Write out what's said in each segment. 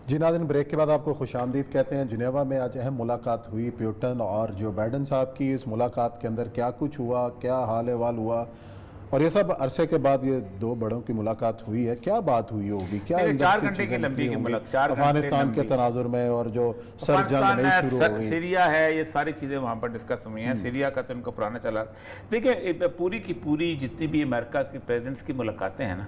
جی ناظرین، بریک کے بعد آپ کو خوش آمدید کہتے ہیں۔ جنیوا میں آج اہم ملاقات ہوئی پیوٹن اور جو بائیڈن صاحب کی۔ اس ملاقات کے اندر کیا کچھ ہوا، کیا حال احوال ہوا، اور یہ سب عرصے کے بعد یہ دو بڑوں کی ملاقات ہوئی ہے، کیا بات ہوئی ہوگی، کیا 4 گھنٹے کی لمبی افغانستان کے تناظر میں، اور جو سر جنگ نہیں شروع ہوئی، سیریا ہے، یہ ساری چیزیں وہاں پر ڈسکس ہوئی ہیں۔ سیریا کا تو ان کو پرانا چلا۔ دیکھیں پوری کی پوری جتنی بھی امریکہ کی پریزیڈنٹس کی ملاقاتیں ہیں نا،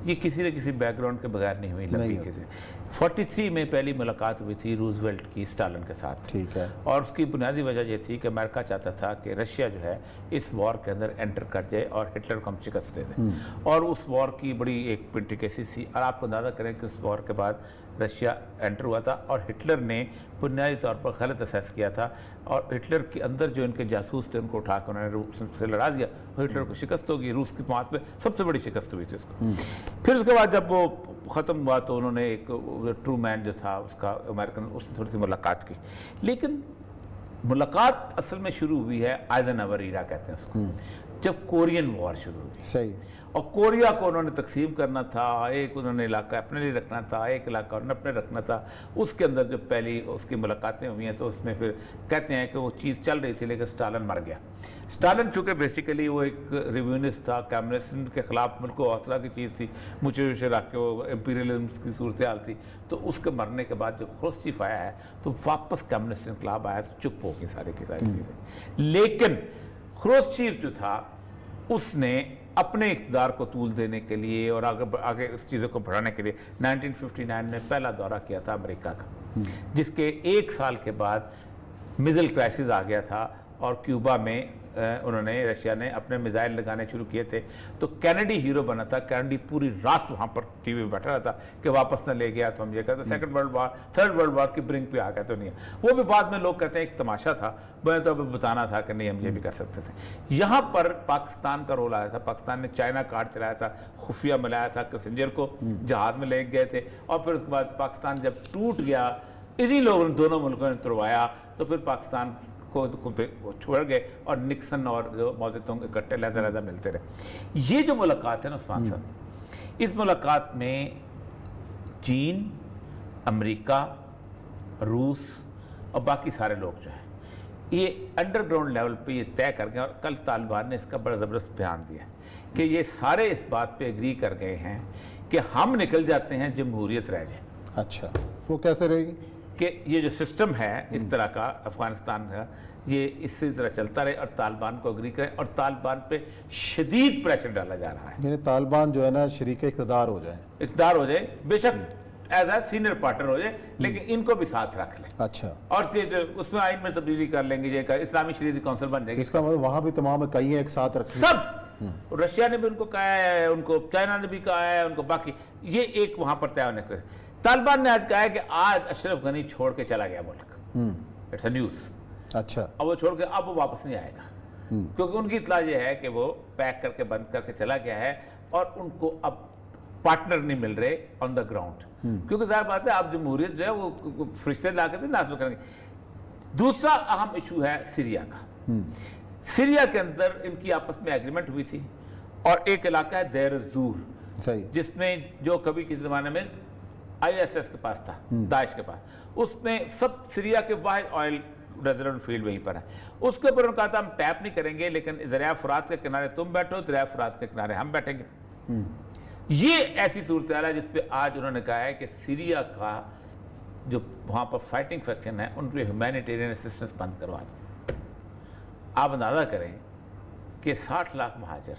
یہ کسی نہ کسی بیک گراؤنڈ کے بغیر نہیں ہوئی لمبی کسی۔ 43 میں پہلی ملاقات ہوئی تھی روزویلٹ کی اسٹالن کے ساتھ، ٹھیک ہے، اور اس کی بنیادی وجہ یہ تھی کہ امریکہ چاہتا تھا کہ رشیا جو ہے اس وار کے اندر انٹر کر جائے اور ہٹلر کو ہم شکست دے دیں، اور اس وار کی بڑی ایک پنٹیکیسس تھی۔ اور آپ کو اندازہ کریں کہ اس وار کے بعد رشیا انٹر ہوا تھا، اور ہٹلر نے بنیادی طور پر غلط اسیس کیا تھا، اور ہٹلر کے اندر جو ان کے جاسوس تھے ان کو اٹھا کر انہوں نے روس سے لڑا دیا، اور ہٹلر کو شکست ہوگی۔ روس کی پاس میں سب سے بڑی شکست ہوئی تھی اس کو۔ پھر اس کے بعد جب وہ ختم ہوا تو انہوں نے ایک ٹرو مین جو تھا اس کا امریکن، اس نے تھوڑی سی ملاقات کی، لیکن ملاقات اصل میں شروع ہوئی ہے آئزنہاور ایرا کہتے ہیں اس کو، جب کورین وار شروع ہوئی۔ صحیح، اور کوریا کو انہوں نے تقسیم کرنا تھا، ایک انہوں نے علاقہ اپنے لیے رکھنا تھا، ایک علاقہ انہوں نے اپنے رکھنا تھا۔ اس کے اندر جب پہلی اس کی ملاقاتیں ہوئی ہیں تو اس میں پھر کہتے ہیں کہ وہ چیز چل رہی تھی، لیکن اسٹالن مر گیا۔ اسٹالن چونکہ بیسیکلی وہ ایک ریویونسٹ تھا، کمیونسٹ کے خلاف ملک و حوصلہ کی چیز تھی، مچھے وچھے رکھ کے وہ امپیریلزم کی صورتحال تھی، تو اس کے مرنے کے بعد جب خروشچیف آیا ہے تو واپس کمیونسٹ انقلاب آیا تو چپ ہو گئی ساری کی ساری چیزیں۔ لیکن خروشچیف جو تھا اس نے اپنے اقتدار کو طول دینے کے لیے اور آگے اس چیزوں کو بڑھانے کے لیے 1959 میں پہلا دورہ کیا تھا امریکہ کا، جس کے 1 سال کے بعد میزل کرائسس آ گیا تھا، اور کیوبا میں انہوں نے رشیا نے اپنے میزائل لگانے شروع کیے تھے۔ تو کینیڈی ہیرو بنا تھا، کینیڈی پوری رات وہاں پر ٹی وی میں بیٹھا رہا تھا کہ واپس نہ لے گیا تو ہم یہ کہتے ہیں second world war, third world war کی برنک پہ آ گیا تو نہیں ہے۔ وہ بھی بعد میں لوگ کہتے ہیں ایک تماشا تھا، میں تو ابھی بتانا تھا کہ نہیں ہم یہ بھی کر سکتے تھے۔ یہاں پر پاکستان کا رول آیا تھا، پاکستان نے چائنا کارڈ چلایا تھا، خفیہ ملایا تھا، کسنجر کو جہاز میں لے گئے تھے، اور پھر اس کے بعد پاکستان جب ٹوٹ گیا، انہی لوگوں نے دونوں ملکوں نے تروایا، تو پھر پاکستان کو چھوڑ گئے اور نکسن اور جو موزتوں کے اکٹھے لہذا ملتے رہے۔ یہ جو ملاقات ہے نا عثمان صاحب، اس ملاقات میں چین، امریکہ، روس اور باقی سارے لوگ جو ہیں یہ انڈر گراؤنڈ لیول پہ یہ طے کر گئے، اور کل طالبان نے اس کا بڑا زبردست بیان دیا کہ یہ سارے اس بات پہ اگری کر گئے ہیں کہ ہم نکل جاتے ہیں، جمہوریت رہ جائے۔ اچھا، وہ کیسے رہے گی؟ کہ یہ جو سسٹم ہے اس طرح کا افغانستان کا، یہ اس سے طرح چلتا رہے اور طالبان کو اگری کرے، اور طالبان پہ شدید پریشر ڈالا جا رہا ہے، یعنی طالبان جو ہے نا شریک اقتدار ہو جائیں، اقتدار ہو جائے، بے شک ایز اے سینئر پارٹنر ہو جائے، لیکن ان کو بھی ساتھ رکھ لیں، اچھا، اور اس میں آئین میں تبدیلی کر لیں گے، یہ اسلامی شریعتی کونسل بن جائے گی۔ اس کا مطلب وہاں بھی تمام کئی ایک ساتھ رکھیں، سب رشیا نے بھی ان کو کہا ہے، ان کو چائنا نے بھی کہا ہے، ان کو باقی یہ ایک وہاں پر طے ہونے کو۔ طالبان نے آج کہا ہے کہ آج اشرف غنی چھوڑ کے چلا گیا ملک، اٹس اے نیوز، اچھا، اب وہ چھوڑ کے اب وہ واپس نہیں آئے گا، کیونکہ ان کی اطلاع یہ ہے کہ وہ پیک کر کے بند کر کے چلا گیا ہے، اور ان کو اب پارٹنر نہیں مل رہے آن دا گراؤنڈ، کیونکہ ظاہر بات ہے اب جمہوریت جو ہے وہ فرشتے لا کے نافذ کریں گے۔ دوسرا اہم ایشو ہے سیریا کا۔ سیریا کے اندر ان کی آپس میں ایگریمنٹ ہوئی تھی، اور ایک علاقہ ہے دیر الزور، صحیح، جس میں جو کبھی کسی زمانے میں آئی ایس ایس کے پاس تھا، داعش کے پاس، اس میں سب سیریا کے واحد آئل ریزرو فیلڈ وہیں پر ہے۔ اس کے اوپر انہوں نے کہا تھا ہم ٹیپ نہیں کریں گے، لیکن دریائے فرات کے کنارے تم بیٹھو، دریائے فرات کے کنارے ہم بیٹھیں گے۔ یہ ایسی صورتحال ہے جس پہ آج انہوں نے کہا ہے کہ سیریا کا جو وہاں پر فائٹنگ فیکشن ہے ان پہ ہیومینیٹیرین اسسٹنس بند کروا دو۔ آپ اندازہ کریں کہ 60 لاکھ مہاجر،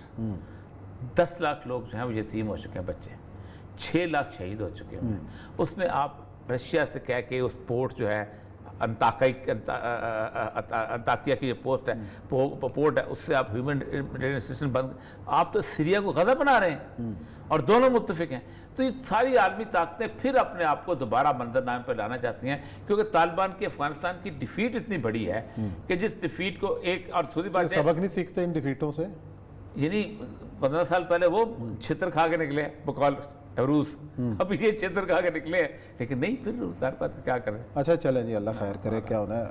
10 لاکھ لوگ جو ہیں وہ یتیم ہو چکے ہیں، بچے 6 لاکھ شہید ہو چکے ہیں۔ اس میں آپ رشیا سے کہہ کے اس پورٹ جو ہے انطاکیہ کی جو پورٹ ہے اس سے آپ ہیومن اسسٹنس بند، آپ تو سیریا کو غزہ بنا رہے ہیں، اور دونوں متفق ہیں۔ تو یہ ساری عالمی طاقتیں پھر اپنے آپ کو دوبارہ منظر نامے پر لانا چاہتی ہیں، کیونکہ طالبان کی افغانستان کی ڈیفیٹ اتنی بڑی ہے کہ جس ڈیفیٹ کو ایک اور دوسری بات ہے، سبق نہیں سیکھتے ان ڈیفیٹوں سے؟ یعنی 15 سال پہلے وہ چھتر کھا کے نکلے بقول روس، اب یہ چھتر کھا کے نکلے ہیں، لیکن نہیں پھر روس ہر بات کیا کریں۔ اچھا چلیں جی، اللہ خیر کرے، کیا ہونا ہے۔